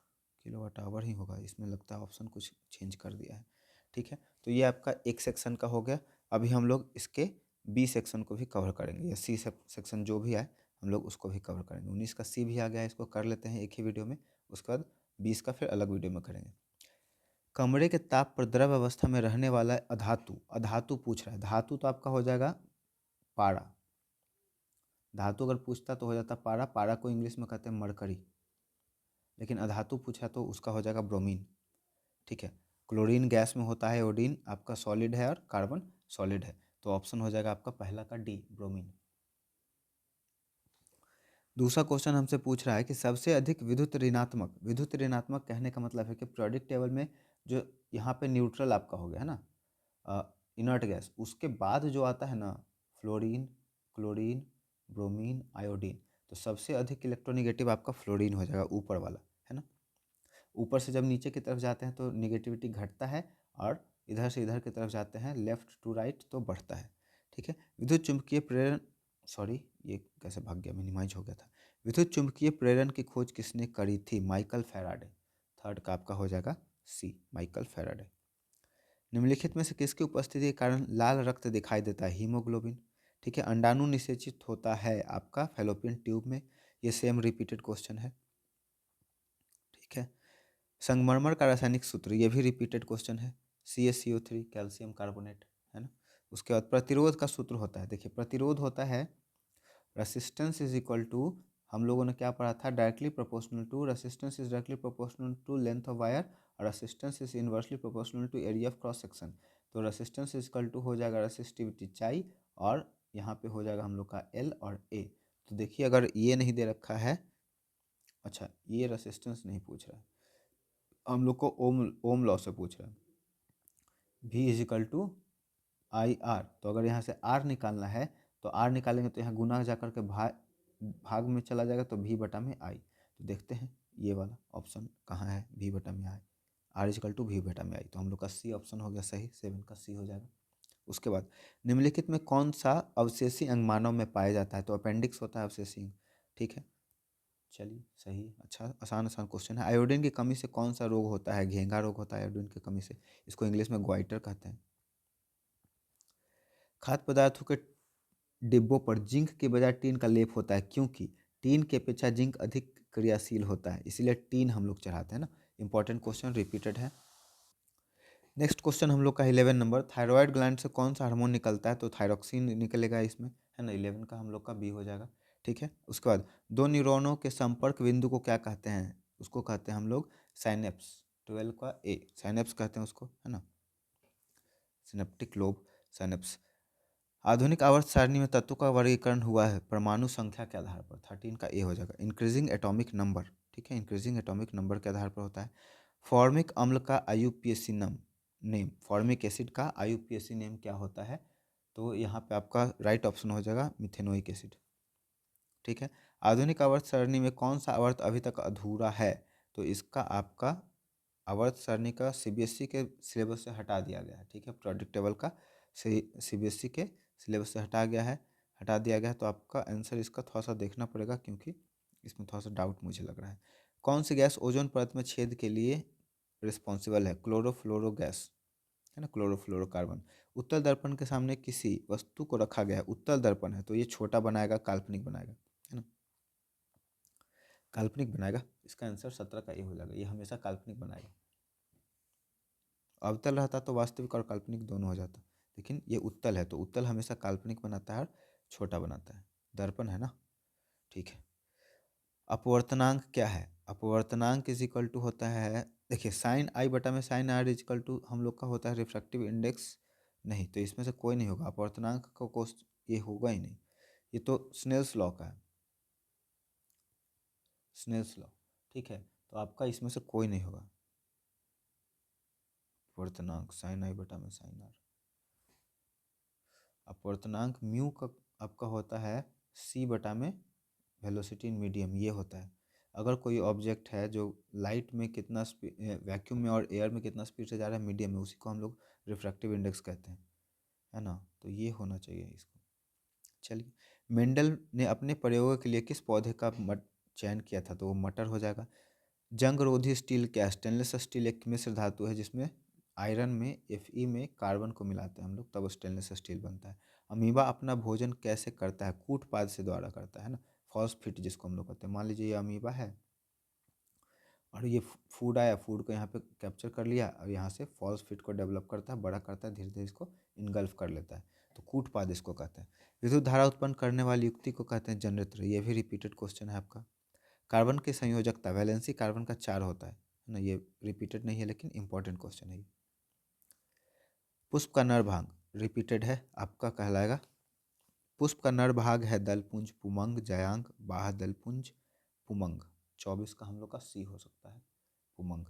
किलोवाट आवर ही होगा, इसमें लगता है ऑप्शन कुछ चेंज कर दिया है, ठीक है। तो ये आपका एक सेक्शन का हो गया। अभी हम लोग इसके बी सेक्शन को भी कवर करेंगे, या सी सेक्शन जो भी आए हम लोग उसको भी कवर करेंगे। 19 का सी भी आ गया है, इसको कर लेते हैं एक ही वीडियो में, उसके बाद 20 का फिर अलग वीडियो में करेंगे। कमरे के ताप पर द्रव अवस्था में रहने वाला अधातु, अधातु पूछ रहा है, धातु तो आपका हो जाएगा पारा, धातु अगर पूछता तो हो जाता पारा, पारा को इंग्लिश में कहते हैं मरकरी, लेकिन अधातु पूछा तो उसका हो जाएगा ब्रोमीन, ठीक है। क्लोरीन गैस में होता है, आयोडीन आपका सॉलिड है और कार्बन सॉलिड है, तो ऑप्शन हो जाएगा आपका पहला का डी, ब्रोमीन। दूसरा क्वेश्चन हमसे पूछ रहा है कि सबसे अधिक विद्युत ऋणात्मक, विद्युत ऋणात्मक कहने का मतलब है कि पीरियोडिक टेबल में जो यहाँ पे न्यूट्रल आपका हो गया है ना, इनर्ट गैस, उसके बाद जो आता है ना, फ्लोरीन, क्लोरीन, ब्रोमीन, आयोडीन, तो सबसे अधिक इलेक्ट्रोनिगेटिव आपका फ्लोरीन हो जाएगा, ऊपर वाला, है ना। ऊपर से जब नीचे की तरफ जाते हैं तो निगेटिविटी घटता है, और इधर से इधर की तरफ जाते हैं लेफ्ट टू राइट तो बढ़ता है, ठीक है। विद्युत चुम्बकीय प्रेरण, सॉरी ये कैसे भाग गया, मिनिमाइज हो गया था। विद्युत चुम्बकीय प्रेरण की खोज किसने करी थी, माइकल फैराडे, थर्ड का आपका हो जाएगा सी, माइकल फैराडे। निम्नलिखित में से किसकी उपस्थिति के कारण लाल रक्त दिखाई देता है, हीमोग्लोबिन, ठीक है। अंडाणु निषेचित होता है आपका फैलोपियन ट्यूब में, ये सेम रिपीटेड क्वेश्चन है, ठीक है। संगमरमर का रासायनिक सूत्र, ये भी रिपीटेड क्वेश्चन है, CaCO3, कैल्शियम कार्बोनेट, है ना। उसके बाद प्रतिरोध का सूत्र होता है, देखिए प्रतिरोध होता है रेसिस्टेंस इज इक्वल टू, हम लोगों ने क्या पढ़ा था, directly proportional to, resistance is directly proportional to length of wire, और resistance is inversely proportional to area of cross section. तो रेसिस्टेंस इज इक्वल टू हो जाएगा रेसिस्टिविटी चाई, और यहाँ पे हो जाएगा हम लोग का एल और ए। तो देखिए अगर ये नहीं दे रखा है, अच्छा ये रेसिस्टेंस नहीं पूछ रहा है, हम लोग को ओम ओम लॉ से पूछ रहा है, V is equal to I R, तो अगर यहाँ से आर निकालना है तो आर निकालेंगे तो यहाँ गुना जा करके भाग में चला जाएगा, तो भी बटा में आई। तो देखते हैं ये वाला ऑप्शन कहाँ है, भी बटा में आई, आर इजकल टू भी बटा में आई, तो हम लोग का सी ऑप्शन हो गया सही, 7 का सी हो जाएगा। उसके बाद निम्नलिखित में कौन सा अवशेषी अंग मानव में पाया जाता है, तो अपेंडिक्स होता है अवशेषी अंग, ठीक है। चलिए सही, अच्छा आसान आसान क्वेश्चन है। आयोडीन की कमी से कौन सा रोग होता है, घेंघा रोग होता है आयोडीन की कमी से, इसको इंग्लिश में ग्वाइटर कहते हैं। खाद्य पदार्थों के डिब्बों पर जिंक के बजाय टीन का लेप होता है, क्योंकि टीन की अपेक्षा जिंक अधिक क्रियाशील होता है, इसीलिए टीन हम लोग चढ़ाते हैं ना। इंपॉर्टेंट क्वेश्चन रिपीटेड है। नेक्स्ट क्वेश्चन हम लोग का 11 नंबर, थायराइड ग्लैंड से कौन सा हार्मोन निकलता है, तो थायरोक्सिन निकलेगा इसमें, है ना। 11 का हम लोग का बी हो जाएगा, ठीक है। उसके बाद दो न्यूरॉनों के संपर्क बिंदु को क्या कहते हैं, उसको कहते हैं हम लोग साइनेप्स, 12 का ए, साइनेप्स कहते हैं उसको, है ना, सिनेप्टिक लोब, साइनेप्स। आधुनिक आवर्त सारणी में तत्वों का वर्गीकरण हुआ है परमाणु संख्या के आधार पर, 13 का ए हो जाएगा, इंक्रीजिंग एटॉमिक नंबर, ठीक है, इंक्रीजिंग एटॉमिक नंबर के आधार पर होता है। फॉर्मिक अम्ल का IUPAC नेम, फॉर्मिक एसिड का IUPAC नेम क्या होता है, तो यहाँ पे आपका राइट ऑप्शन हो जाएगा मिथेनोइक एसिड। ठीक है, आधुनिक आवर्त सारणी में कौन सा आवर्त अभी तक अधूरा है? तो इसका आपका आवर्त सारणी का सीबीएसई के सिलेबस से हटा दिया गया है। ठीक है, प्रेडिक्टेबल का सीबीएसई के सिलेबस से हटा दिया गया है। तो आपका आंसर इसका थोड़ा सा देखना पड़ेगा, क्योंकि इसमें थोड़ा सा डाउट मुझे लग रहा है। कौन सी गैस ओजोन परत में छेद के लिए रिस्पॉन्सिबल है? क्लोरोफ्लोरो गैस, है ना, क्लोरोफ्लोरोकार्बन। उत्तल दर्पण के सामने किसी वस्तु को रखा गया है, उत्तल दर्पण है तो ये छोटा बनाएगा, काल्पनिक बनाएगा, है ना, काल्पनिक बनाएगा। इसका आंसर 17 का ये हो जाएगा, ये हमेशा काल्पनिक बनाएगा। अवतल रहता तो वास्तविक और काल्पनिक दोनों हो जाता, लेकिन ये उत्तल है तो उत्तल हमेशा काल्पनिक बनाता है और छोटा बनाता है, दर्पण है ना। ठीक है, अपवर्तनांक क्या है? अपवर्तनांक इज इक्वल टू होता है, देखिए साइन आई बटा में sine R is equal to हम लोग का होता है रिफ्रैक्टिव इंडेक्स। नहीं, तो इसमें से कोई नहीं होगा अपवर्तनांक का कोस्ट, ये होगा ही नहीं, ये तो स्नेल्स लॉ का है, स्नेल्स लॉ। ठीक है, तो आपका इसमें से कोई नहीं होगा अपवर्तनांक साइन आई बटा में साइन आर। अपवर्तनांक म्यू का आपका होता है सी बटा में वेलोसिटी इन मीडियम, ये होता है। अगर कोई ऑब्जेक्ट है जो लाइट में कितना वैक्यूम में और एयर में कितना स्पीड से जा रहा है, मीडियम में, उसी को हम लोग रिफ्रैक्टिव इंडेक्स कहते हैं, है ना। तो ये होना चाहिए इसको। चलिए, मेंडल ने अपने प्रयोगों के लिए किस पौधे का चयन किया था? तो वो मटर हो जाएगा। जंगरोधी स्टील क्या है? स्टेनलेस स्टील एक मिश्र धातु है जिसमें आयरन में Fe में कार्बन को मिलाते हैं हम लोग, तब स्टेनलेस स्टील बनता है। अमीबा अपना भोजन कैसे करता है? कूटपाद से द्वारा करता है ना, फॉस्फेट जिसको हम लोग कहते हैं। मान लीजिए ये अमीबा है और ये फूड आया, फूड को यहाँ पे कैप्चर कर लिया और यहाँ से फॉस्फेट को डेवलप करता है, बड़ा करता है, धीरे धीरे इसको इनगल्फ कर लेता है, तो कूटपाद इसको कहते हैं। विद्युत धारा उत्पन्न करने वाली युक्ति को कहते हैं जनरेटर। ये भी रिपीटेड क्वेश्चन है आपका। कार्बन की संयोजकता, वैलेंसी कार्बन का 4 होता है ना, ये रिपीटेड नहीं है लेकिन इंपॉर्टेंट क्वेश्चन है ये। पुष्प का नर भाग रिपीटेड है आपका, कहलाएगा। पुष्प का नर भाग है दलपुंज, पुमंग, जयांग, बाह्य दलपुंज, पुमंग। 24 का हम लोग का सी हो सकता है, पुमंग।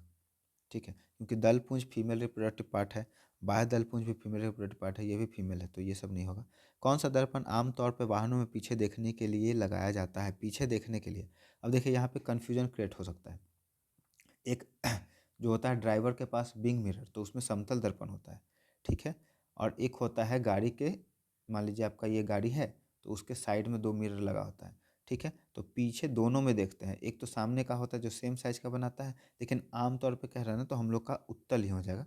ठीक है, क्योंकि दलपुंज फीमेल रिप्रोडक्टिव पार्ट है, बाह्य दलपुंज भी फीमेल रिप्रोडक्टिव पार्ट है, ये भी फीमेल है, तो ये सब नहीं होगा। कौन सा दर्पण आमतौर पर वाहनों में पीछे देखने के लिए लगाया जाता है? पीछे देखने के लिए। अब देखिए यहाँ पे कन्फ्यूजन क्रिएट हो सकता है। एक जो होता है ड्राइवर के पास विंग मिरर, तो उसमें समतल दर्पण होता है, ठीक है। और एक होता है गाड़ी के, मान लीजिए आपका ये गाड़ी है तो उसके साइड में 2 मिरर लगा होता है, ठीक है। तो पीछे दोनों में देखते हैं, एक तो सामने का होता है जो सेम साइज का बनाता है, लेकिन आमतौर पे कह रहे हैं ना, तो हम लोग का उत्तल ही हो जाएगा,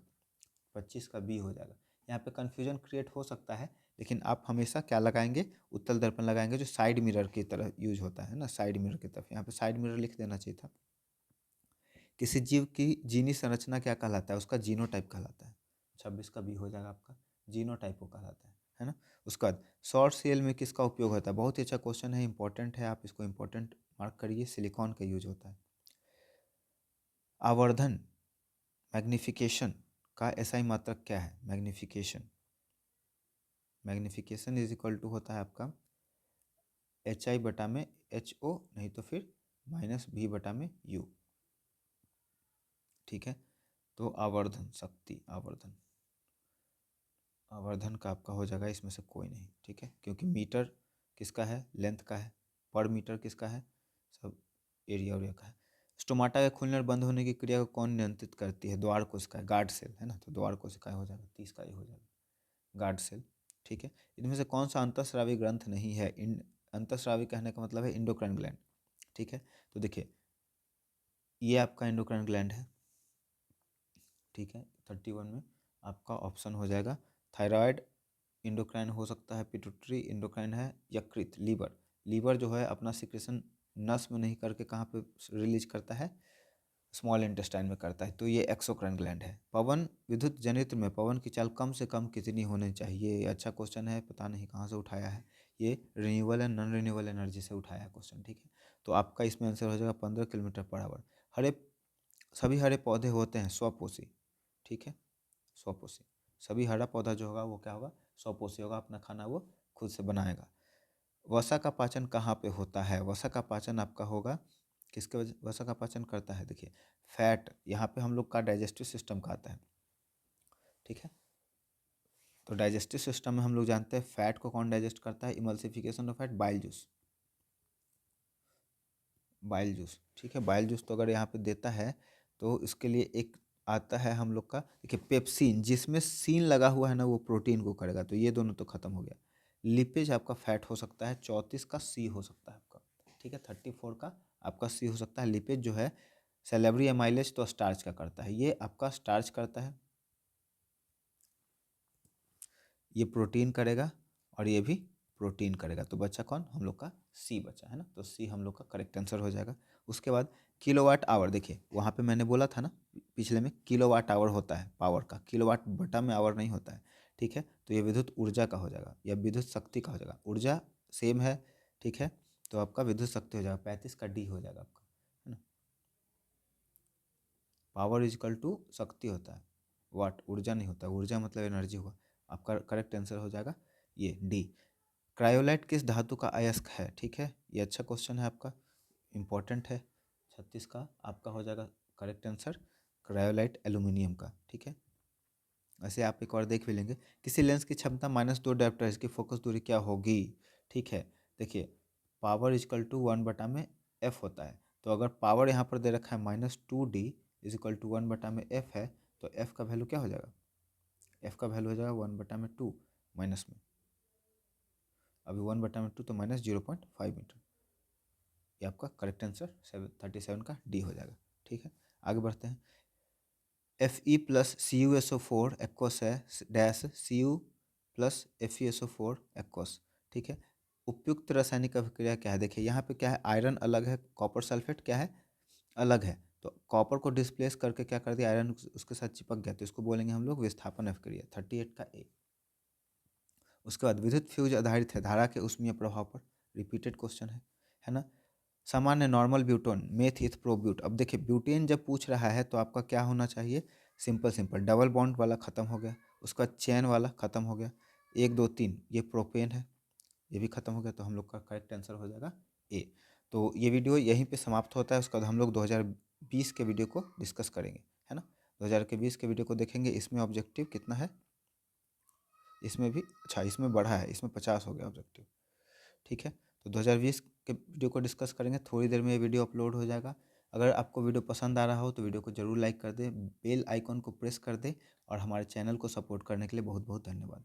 25 का बी हो जाएगा। यहाँ पे कन्फ्यूजन क्रिएट हो सकता है, लेकिन आप हमेशा क्या लगाएंगे? उत्तल दर्पण लगाएंगे, जो साइड मिरर की तरह यूज होता है ना, साइड मिरर की तरफ। यहाँ पे साइड मिरर लिख देना चाहिए था। किसी जीव की जीनी संरचना क्या कहलाता है? उसका जीनोटाइप कहलाता है। 26 का बी हो जाएगा आपका, जीनोटाइप को कहलाता है ना। उसके बाद सौर सेल में किसका उपयोग होता है? बहुत ही अच्छा क्वेश्चन है, इंपॉर्टेंट है, आप इसको इंपॉर्टेंट मार्क करिए। सिलिकॉन का यूज होता है। आवर्धन, मैग्निफिकेशन का एसआई मात्रक क्या है? Magnification, magnification is equal to होता है आपका HI बटा में HO, नहीं तो फिर -V बटा में U। ठीक है, तो आवर्धन शक्ति, आवर्धन, आवर्धन का आपका हो जाएगा इसमें से कोई नहीं, ठीक है, क्योंकि मीटर किसका है? लेंथ का है। पर मीटर किसका है? सब एरिया उरिया का है। स्टोमाटा के खुलने और बंद होने की क्रिया को कौन नियंत्रित करती है? द्वार कोशिका, गार्ड सेल, है ना, तो द्वार कोशिका हो जाएगा, 30 का ही हो जाएगा, गार्ड सेल। ठीक है, इनमें से कौन सा अंतःस्रावी ग्रंथ नहीं है? इन अंतःस्रावी कहने का मतलब है इंडोक्राइन ग्लैंड। ठीक है, तो देखिए ये आपका इंडोक्राइन ग्लैंड है, ठीक है। 31 में आपका ऑप्शन हो जाएगा थायराइड इंडोक्राइन हो सकता है, पिट्यूटरी इंडोक्राइन है, यकृत, लीवर। लीवर जो है अपना सिक्रेशन नस में नहीं करके कहाँ पे रिलीज करता है? स्मॉल इंटेस्टाइन में करता है, तो ये एक्सोक्राइन ग्लैंड है। पवन विद्युत जनित्र में पवन की चाल कम से कम कितनी होनी चाहिए? ये अच्छा क्वेश्चन है, पता नहीं कहाँ से उठाया है, ये renewable and non renewable energy से उठाया है क्वेश्चन, ठीक है। तो आपका इसमें आंसर हो जाएगा 15 किलोमीटर पर आवर। हरे सभी हरे पौधे होते हैं स्वपोषी, ठीक है, स्वपोषी। सभी हरा पौधा जो होगा वो क्या होगा? स्वपोषी होगा, अपना खाना वो खुद से बनाएगा। वसा का पाचन कहाँ पे होता है? वसा का पाचन आपका होगा किसके वजह, वसा का पाचन करता है? देखिए फैट, यहाँ पे हम लोग का डाइजेस्टिव सिस्टम का आता है, ठीक है। तो डाइजेस्टिव सिस्टम में हम लोग जानते हैं फैट को कौन डाइजेस्ट करता है, emulsification of fat, bile juice, bile juice, ठीक है। बाइल जूस तो अगर यहाँ पे देता है तो इसके लिए एक आता है हम लोग का, देखिए पेप्सिन, जिसमें सीन लगा हुआ है ना वो प्रोटीन को करेगा, तो ये दोनों तो खत्म हो गया। लिपेज आपका फैट हो सकता है, 34 का सी हो सकता है आपका, ठीक है। 34 का आपका सी हो सकता है। लिपेज जो है सेलेब्री एमाइलेज तो स्टार्च का करता है, ये आपका स्टार्च करता है, ये प्रोटीन करेगा और ये भी प्रोटीन करेगा, तो बच्चा कौन, हम लोग का सी बचा है ना, तो सी हम लोग का करेक्ट आंसर हो जाएगा। उसके बाद किलोवाट आवर, देखिए वहाँ पे मैंने बोला था ना पिछले में, किलोवाट आवर होता है पावर का, किलोवाट बटा में आवर नहीं होता है, ठीक है। तो ये विद्युत ऊर्जा का हो जाएगा या विद्युत शक्ति का हो जाएगा, ऊर्जा सेम है, ठीक है। तो आपका विद्युत शक्ति हो जाएगा, 35 का डी हो जाएगा आपका, है ना। पावर इजकल टू शक्ति होता है, वाट ऊर्जा नहीं होता, ऊर्जा मतलब एनर्जी हुआ। आपका करेक्ट आंसर हो जाएगा ये डी। क्रायोलाइट किस धातु का अयस्क है, ठीक है, ये अच्छा क्वेश्चन है आपका, इंपॉर्टेंट है। 36 का आपका हो जाएगा करेक्ट आंसर क्रायोलाइट एल्यूमिनियम का, ठीक है। ऐसे आप एक और देख भी लेंगे, किसी लेंस की क्षमता -2 डायोप्टर, इसकी फोकस दूरी क्या होगी, ठीक है। देखिए पावर इजकल टू 1/में एफ होता है, तो अगर पावर यहाँ पर दे रखा है -2D इजकल टू 1/में एफ है, तो एफ का वैल्यू क्या हो जाएगा, एफ का वैल्यू हो जाएगा 1/2 माइनस में, अभी 1/2 तो -0.5 मीटर, ये आपका करेक्ट आंसर 37 का डी हो जाएगा, ठीक है। आगे बढ़ते हैं। Fe प्लस CuSO4 एक्वस है dash Cu plus FeSO4 aqueous, ठीक है। उपयुक्त रासायनिक अभिक्रिया क्या है, देखिए यहाँ पे क्या है, आयरन अलग है, कॉपर सल्फेट क्या है, अलग है, तो कॉपर को डिस्प्लेस करके क्या कर दिया, आयरन उसके साथ चिपक गया, तो इसको बोलेंगे हम लोग विस्थापन अभिक्रिया, 38 का ए। उसके बाद विद्युत फ्यूज आधारित है धारा के ऊष्मीय प्रभाव पर, रिपीटेड क्वेश्चन है ना। सामान्य नॉर्मल ब्यूटोन मेथ इथ प्रोब्यूट, अब देखिए ब्यूटेन जब पूछ रहा है तो आपका क्या होना चाहिए, सिंपल सिंपल डबल बॉन्ड वाला खत्म हो गया, उसका चेन वाला खत्म हो गया, 1 2 3 ये प्रोपेन है, ये भी खत्म हो गया, तो हम लोग का करेक्ट आंसर हो जाएगा ए। तो ये वीडियो यहीं पे समाप्त होता है, उसके बाद हम लोग 2020 के वीडियो को डिस्कस करेंगे, है ना। 2020 के वीडियो को देखेंगे, इसमें ऑब्जेक्टिव कितना है, इसमें भी अच्छा, इसमें बढ़ा है, इसमें 50 हो गया ऑब्जेक्टिव, ठीक है। तो 2020 के वीडियो को डिस्कस करेंगे, थोड़ी देर में ये वीडियो अपलोड हो जाएगा। अगर आपको वीडियो पसंद आ रहा हो तो वीडियो को ज़रूर लाइक कर दें, बेल आइकॉन को प्रेस कर दें, और हमारे चैनल को सपोर्ट करने के लिए बहुत बहुत धन्यवाद।